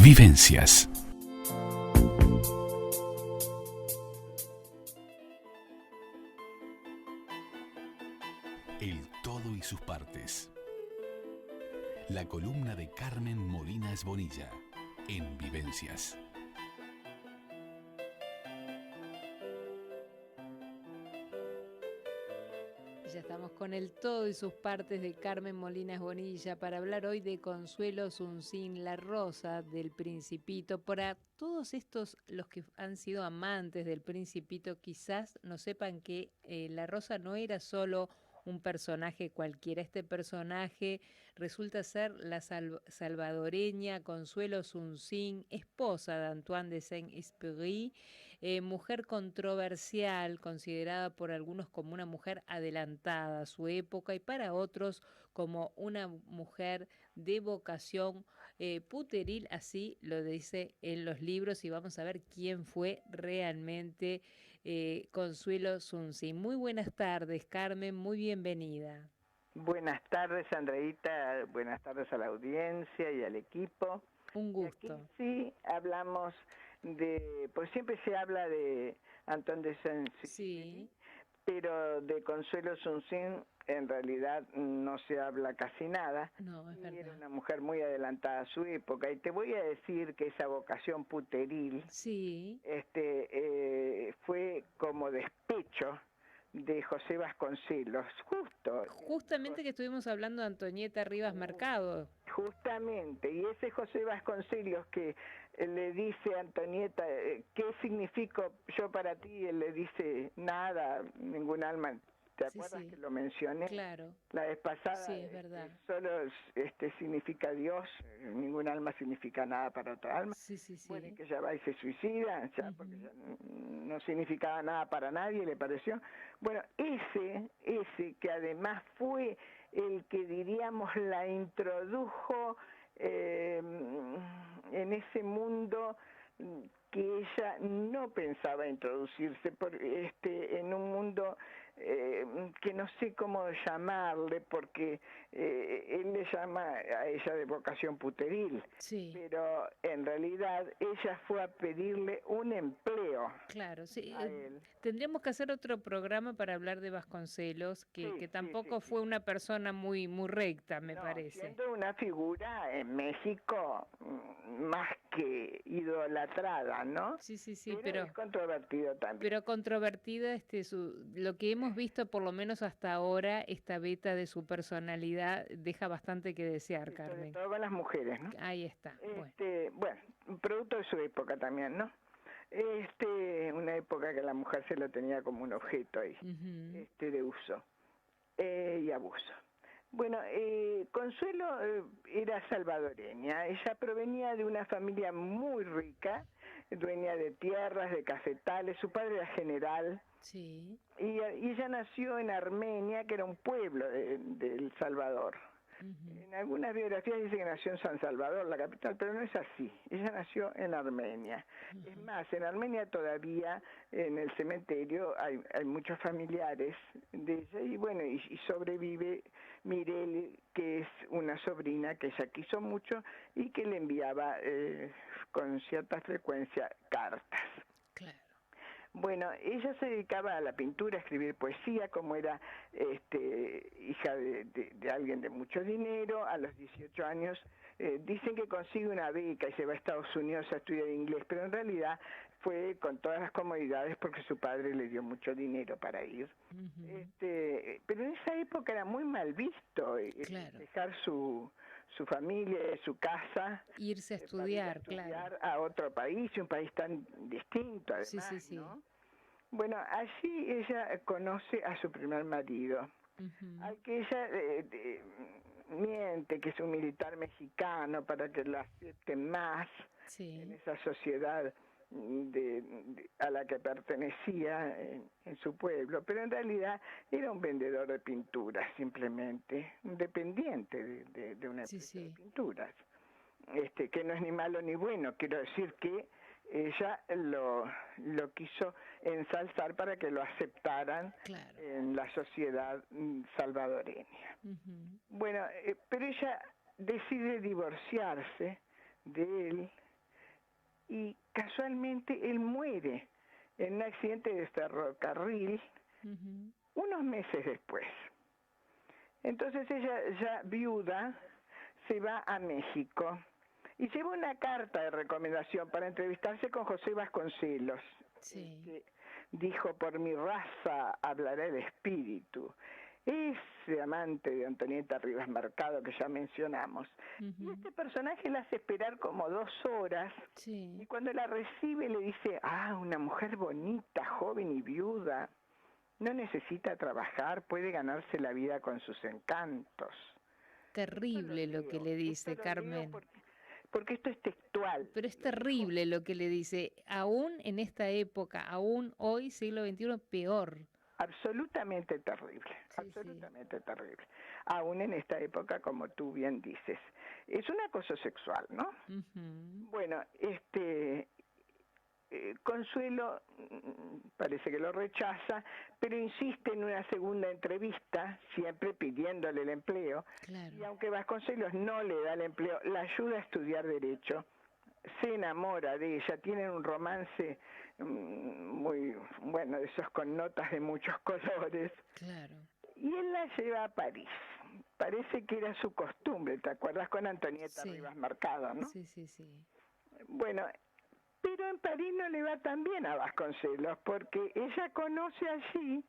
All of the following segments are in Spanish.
Vivencias. El todo y sus partes. La columna de Carmen Molinas Bonilla en Vivencias. Ya estamos con el todo y sus partes de Carmen Molinas Bonilla para hablar hoy de Consuelo Suncín, la rosa del Principito. Para todos estos, los que han sido amantes del Principito, quizás no sepan que la rosa no era solo un personaje cualquiera. Este personaje resulta ser la salvadoreña Consuelo Suncín, esposa de Antoine de Saint-Exupéry, mujer controversial, considerada por algunos como una mujer adelantada a su época y para otros como una mujer de vocación puteril, así lo dice en los libros, y vamos a ver quién fue realmente Consuelo Suncín. Muy buenas tardes, Carmen, muy bienvenida. Buenas tardes, Andreita, buenas tardes a la audiencia y al equipo. Un gusto. Y aquí sí hablamos pues siempre se habla de Antoine de Saint-Exupéry, Sí, pero de Consuelo Suncín en realidad no se habla casi nada. no, es verdad. Era una mujer muy adelantada a su época, y te voy a decir que esa vocación puteril Sí, fue como despecho de José Vasconcelos, justamente que estuvimos hablando de Antonieta Rivas Mercado. justamente, y ese José Vasconcelos que le dice a Antonieta, ¿qué significo yo para ti? Y él le dice, nada, ningún alma. ¿Te Sí, acuerdas sí, que lo mencioné claro. la vez pasada? Sí, es verdad. Solo significa Dios, ningún alma significa nada para otra alma. Sí, sí, sí. Bueno, y que ya va y se suicida, ya, porque ya no significaba nada para nadie, le pareció. Bueno, ese que además fue el que, diríamos, la introdujo en ese mundo que ella no pensaba introducirse, en un mundo que no sé cómo llamarle, porque él le llama a ella de vocación puteril, Sí, pero en realidad ella fue a pedirle un empleo claro, sí. a él. Tendríamos que hacer otro programa para hablar de Vasconcelos, que Sí. tampoco fue una persona muy recta, me No, parece. siendo una figura en México más que idolatrada, ¿no? Sí, sí, sí, Pero es controvertido también. pero controvertida, lo que hemos visto por lo menos hasta ahora, esta beta de su personalidad deja bastante que desear, Sí, sobre Carmen. todo con las mujeres, ¿no? Ahí está. Bueno. Bueno, producto de su época también, ¿no? Una época que la mujer se lo tenía como un objeto ahí, de uso y abuso. Bueno, Consuelo era salvadoreña. Ella provenía de una familia muy rica, dueña de tierras, de cafetales. Su padre era general. Sí. Y ella nació en Armenia, que era un pueblo de El Salvador. En algunas biografías dice que nació en San Salvador, la capital, pero no es así. Ella nació en Armenia. Es más, en Armenia todavía, en el cementerio, hay muchos familiares de ella, y bueno, y sobrevive Mirelle, que es una sobrina que ella quiso mucho y que le enviaba con cierta frecuencia cartas. Claro. Bueno, ella se dedicaba a la pintura, a escribir poesía, como era hija de alguien de mucho dinero. A los 18 años dicen que consigue una beca y se va a Estados Unidos a estudiar inglés, pero en realidad fue con todas las comodidades porque su padre le dio mucho dinero para ir. Pero en esa época era muy mal visto Claro. dejar su familia, su casa, Irse a para ir a estudiar, estudiar claro. a otro país, un país tan distinto además, Sí, sí, sí. ¿no? Bueno, allí ella conoce a su primer marido, al que ella miente que es un militar mexicano para que la acepten más en esa sociedad a la que pertenecía en su pueblo, pero en realidad era un vendedor de pinturas, simplemente, un dependiente de una empresa de pinturas, que no es ni malo ni bueno. Quiero decir que ella lo quiso ensalzar para que lo aceptaran en la sociedad salvadoreña. Bueno, pero ella decide divorciarse de él y casualmente él muere en un accidente de ferrocarril unos meses después. Entonces ella, ya viuda, se va a México y lleva una carta de recomendación para entrevistarse con José Vasconcelos. Sí. Que dijo: por mi raza hablará el espíritu. Ese amante de Antonieta Rivas Mercado que ya mencionamos. Y este personaje la hace esperar como 2 horas. Sí. Y cuando la recibe le dice: una mujer bonita, joven y viuda. No necesita trabajar, puede ganarse la vida con sus encantos. Terrible lo que le dice, Carmen. Porque esto es textual. Pero es terrible lo que le dice, aún en esta época, aún hoy, siglo XXI, peor. Absolutamente terrible, absolutamente terrible. Aún en esta época, como tú bien dices. Es un acoso sexual, ¿no? Bueno, Consuelo parece que lo rechaza, pero insiste en una segunda entrevista, siempre pidiéndole el empleo. Claro. Y aunque Vasconcelos no le da el empleo, la ayuda a estudiar Derecho, se enamora de ella, tienen un romance muy bueno, de esos con notas de muchos colores. Claro. Y él la lleva a París. Parece que era su costumbre, ¿te acuerdas? Con Antonieta Rivas Mercado, ¿no? Sí, sí, sí. Bueno, pero en París no le va tan bien a Vasconcelos, porque ella conoce allí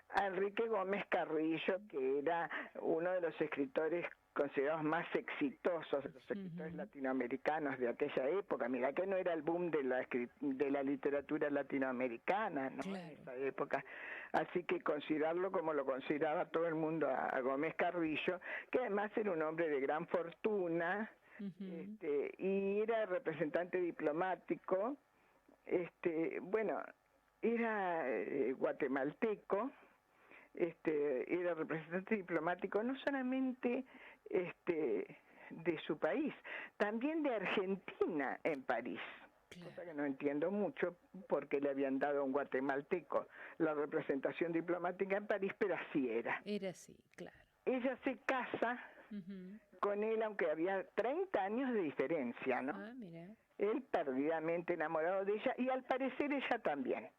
a Enrique Gómez Carrillo, que era uno de los escritores considerados más exitosos, de los escritores latinoamericanos de aquella época. Mira que no era el boom de la literatura latinoamericana, ¿no? Claro. En esa época. Así que considerarlo como lo consideraba todo el mundo a Gómez Carrillo, que además era un hombre de gran fortuna, y era representante diplomático, bueno, era guatemalteco, era representante diplomático no solamente de su país, también de Argentina en París. Claro. Cosa que no entiendo mucho porque le habían dado a un guatemalteco la representación diplomática en París, pero así era. Era así, claro. Ella se casa con él, aunque había 30 años de diferencia, ¿no? Mira. Él perdidamente enamorado de ella, y al parecer ella también,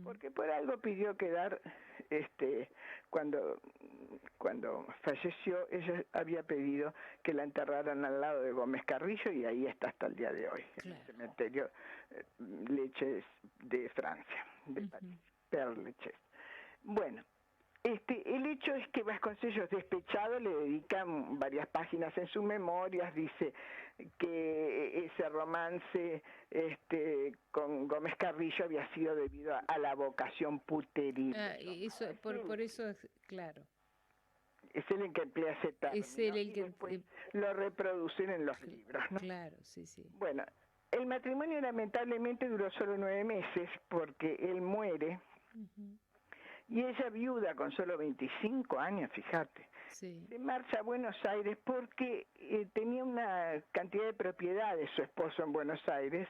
porque por algo pidió quedar, cuando falleció, ella había pedido que la enterraran al lado de Gómez Carrillo, y ahí está hasta el día de hoy, claro. En el cementerio Leches de Francia, de París, Père Lachaise. Bueno, el hecho es que Vasconcelos, despechado, le dedica varias páginas en sus memorias, dice que ese romance con Gómez Carrillo había sido debido a la vocación puteril. Eso, por eso, claro. Es él el que emplea ese término, es él el que después lo reproducen en los libros, ¿no? Claro, sí, sí. Bueno, el matrimonio lamentablemente duró solo 9 meses porque él muere. Y ella, viuda con solo 25 años, fíjate, se marcha a Buenos Aires porque tenía una cantidad de propiedades su esposo en Buenos Aires,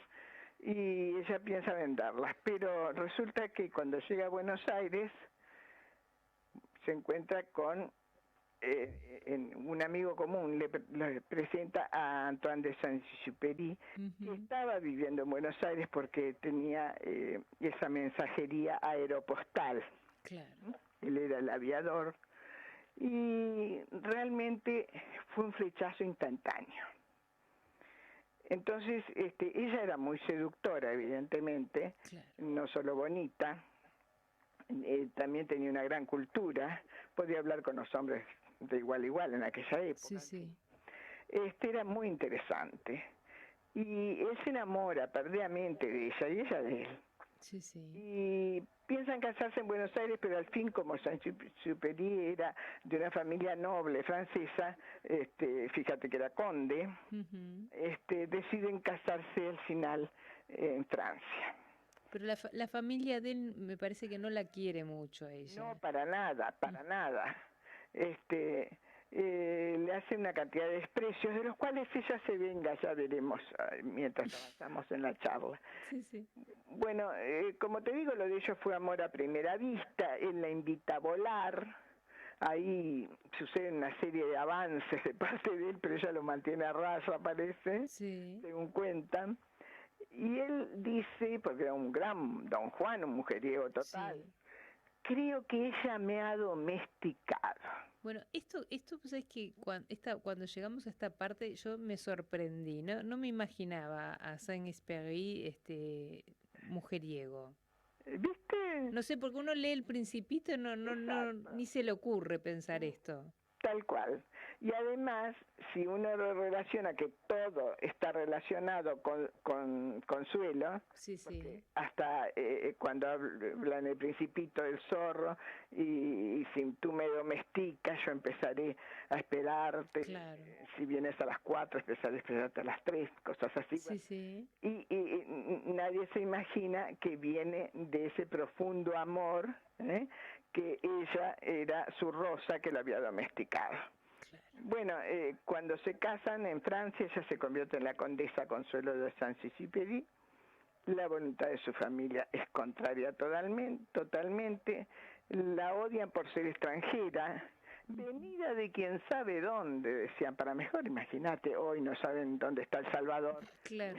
y ella piensa venderlas. Pero resulta que cuando llega a Buenos Aires se encuentra con un amigo común, le presenta a Antoine de Saint-Exupéry, que estaba viviendo en Buenos Aires porque tenía esa mensajería aeropostal. Claro. Él era el aviador, y realmente fue un flechazo instantáneo. Entonces, ella era muy seductora, evidentemente, claro. No solo bonita, también tenía una gran cultura, podía hablar con los hombres de igual a igual en aquella época. Sí. Era muy interesante, y él se enamora perdidamente de ella, y ella de él. Sí. Y piensan casarse en Buenos Aires, pero al fin, como Saint-Exupéry era de una familia noble francesa, fíjate que era conde, deciden casarse al final en Francia. Pero la familia de él me parece que no la quiere mucho a ella. No, para nada. Le hace una cantidad de desprecios, de los cuales ella se venga, ya veremos mientras avanzamos en la charla. Sí. Bueno, como te digo, lo de ellos fue amor a primera vista. Él la invita a volar, ahí sucede una serie de avances de parte de él, pero ella lo mantiene a raya, parece, según cuentan. Y él dice, porque era un gran don Juan, un mujeriego total, sí. Creo que ella me ha domesticado. Bueno, esto pues es que cuando llegamos a esta parte yo me sorprendí, no me imaginaba a Saint-Exupéry mujeriego. ¿Viste? No sé, porque uno lee El Principito, no, ni se le ocurre pensar esto. Tal cual. Y además, si uno lo relaciona, que todo está relacionado con Consuelo, sí, sí. Hasta cuando habla en El Principito del zorro, y si tú me domesticas, yo empezaré a esperarte, claro. Si vienes a las 4, empezaré a esperarte a las 3, cosas así. Sí, sí. Y nadie se imagina que viene de ese profundo amor, que ella era su Rosa que la había domesticado. Claro. Bueno, cuando se casan en Francia, ella se convierte en la condesa Consuelo de Saint-Exupéry. La voluntad de su familia es contraria totalmente. La odian por ser extranjera, venida de quién sabe dónde, decían, para mejor, imagínate, hoy no saben dónde está El Salvador. Claro.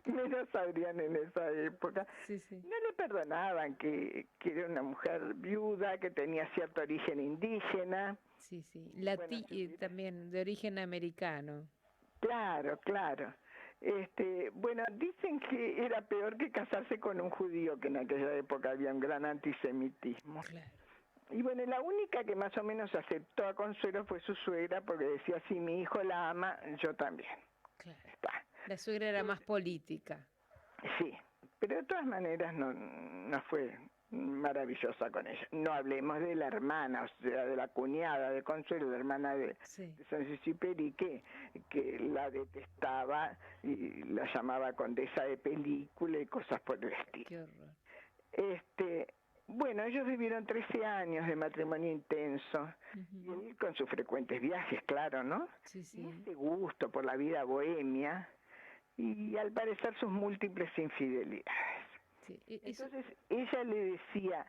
Menos sabrían en esa época. Sí, sí. No le perdonaban que era una mujer viuda, que tenía cierto origen indígena. Sí, sí. También de origen americano. Claro. Bueno, dicen que era peor que casarse con un judío, que en aquella época había un gran antisemitismo. Claro. Y bueno, la única que más o menos aceptó a Consuelo fue su suegra, porque decía, si mi hijo la ama, yo también. Claro. Está. La suegra era más política. Sí, pero de todas maneras no fue maravillosa con ella. No hablemos de la hermana, o sea, de la cuñada de Consuelo, la hermana de Saint-Exupéry, que la detestaba y la llamaba condesa de película y cosas por el estilo. Qué horror. Bueno, ellos vivieron 13 años de matrimonio intenso, y él con sus frecuentes viajes, claro, ¿no? Sí, sí. Y este gusto por la vida bohemia, y al parecer sus múltiples infidelidades. Sí, entonces ella le decía,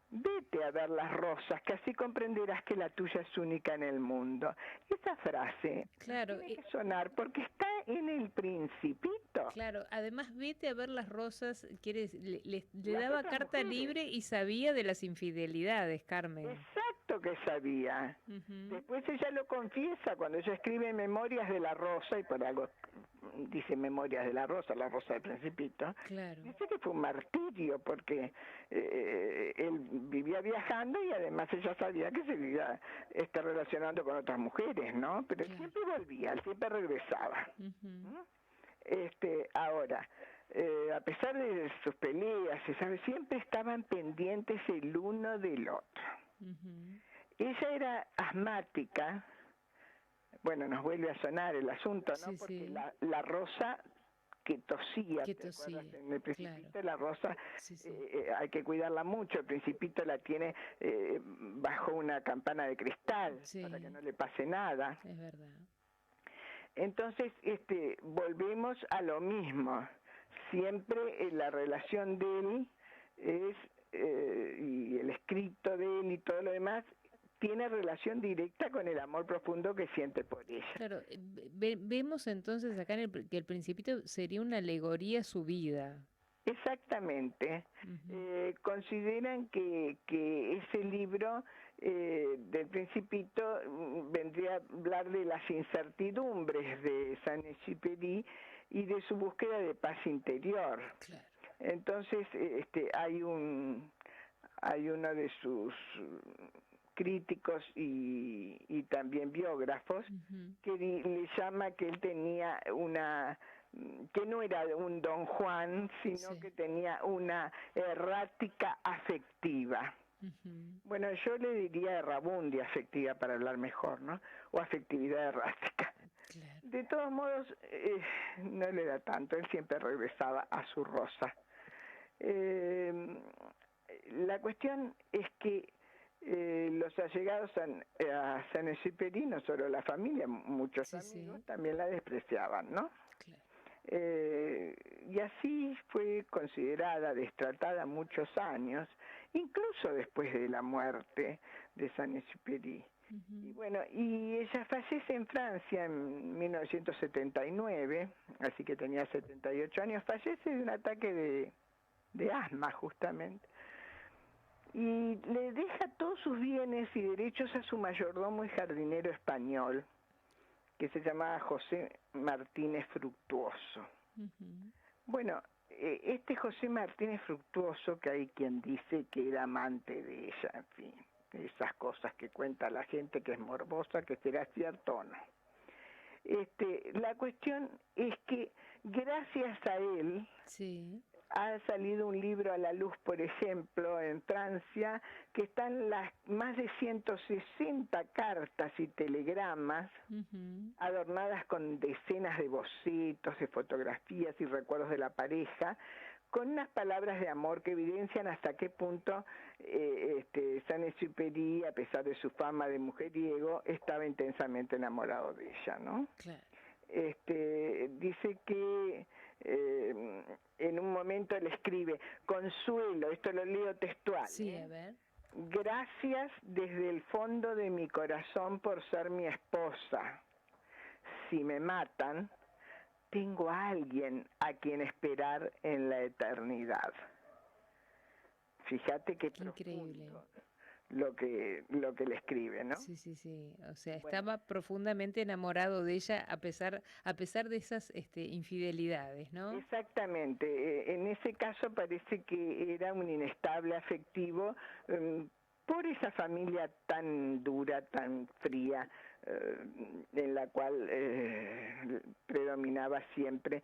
vete a ver las rosas, que así comprenderás que la tuya es única en el mundo. Esa frase tiene que sonar porque está en El Principito. Claro, además vete a ver las rosas, le daba carta libre y sabía de las infidelidades, Carmen. Exacto que sabía. Después ella lo confiesa cuando ella escribe Memorias de la Rosa, y por algo dice Memorias de la Rosa del Principito. Claro. Dice que fue un martirio porque él vivía viajando y además ella sabía que se vivía relacionando con otras mujeres, ¿no? Pero él siempre volvía, él siempre regresaba. Ahora, a pesar de sus peleas, siempre estaban pendientes el uno del otro. Ella era asmática. Bueno, nos vuelve a sonar el asunto, ¿no? Sí, porque sí. La Rosa que tosía, en El Principito, la Rosa, hay que cuidarla mucho. El Principito la tiene bajo una campana de cristal para que no le pase nada. Es verdad. Entonces, volvemos a lo mismo. Siempre la relación de él es, y el escrito de él y todo lo demás, tiene relación directa con el amor profundo que siente por ella. Claro, vemos entonces acá que El Principito sería una alegoría a su vida. Exactamente. Consideran que ese libro del Principito vendría a hablar de las incertidumbres de Saint-Exupéry y de su búsqueda de paz interior. Claro. Entonces, hay uno de sus críticos y también biógrafos que le llama que él tenía que no era un Don Juan, sino que tenía una errática afectiva. Bueno, yo le diría errabundia afectiva para hablar mejor, ¿no? O afectividad errática. Claro. De todos modos, no le da tanto, él siempre regresaba a su Rosa. La cuestión es que los allegados a Saint-Exupéry, no solo la familia, muchos amigos también la despreciaban, ¿no? Claro. Y así fue considerada, destratada muchos años, incluso después de la muerte de Saint-Exupéry. Y bueno, y ella fallece en Francia en 1979, así que tenía 78 años, fallece de un ataque de asma justamente. Y le deja todos sus bienes y derechos a su mayordomo y jardinero español, que se llamaba José Martínez Fructuoso. Bueno, este José Martínez Fructuoso, que hay quien dice que era amante de ella, en fin, esas cosas que cuenta la gente que es morbosa, que será cierto o no. La cuestión es que gracias a él ha salido un libro a la luz, por ejemplo, en Francia, que están las más de 160 cartas y telegramas adornadas con decenas de bocetos, de fotografías y recuerdos de la pareja, con unas palabras de amor que evidencian hasta qué punto Saint-Exupéry, a pesar de su fama de mujeriego, estaba intensamente enamorado de ella, ¿no? Claro. Dice que en un momento le escribe: Consuelo, esto lo leo textual. Sí, a ver. Gracias desde el fondo de mi corazón por ser mi esposa. Si me matan, tengo a alguien a quien esperar en la eternidad. Fíjate qué increíble lo que le escribe, ¿no? Sí. O sea, estaba profundamente enamorado de ella a pesar de esas infidelidades, ¿no? Exactamente. En ese caso parece que era un inestable afectivo por esa familia tan dura, tan fría, en la cual predominaba siempre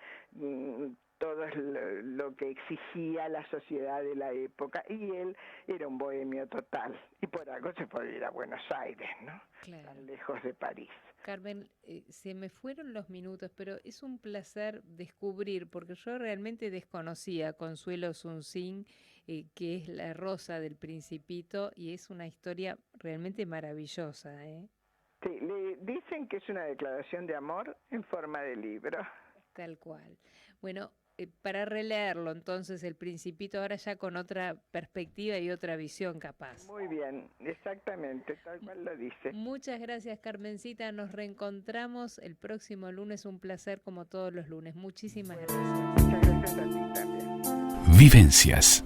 todo lo que exigía la sociedad de la época, y él era un bohemio total, y por algo se fue a ir a Buenos Aires, ¿no? Claro. Tan lejos de París. Carmen, se me fueron los minutos, pero es un placer descubrir, porque yo realmente desconocía Consuelo Suncín, que es la rosa del Principito, y es una historia realmente maravillosa, ¿eh? Sí, le dicen que es una declaración de amor en forma de libro. Tal cual. Bueno, para releerlo entonces El Principito, ahora ya con otra perspectiva y otra visión capaz. Muy bien, exactamente, tal cual lo dice. Muchas gracias, Carmencita, nos reencontramos el próximo lunes, un placer como todos los lunes. Muchísimas gracias. Muchas gracias a ti también. Vivencias.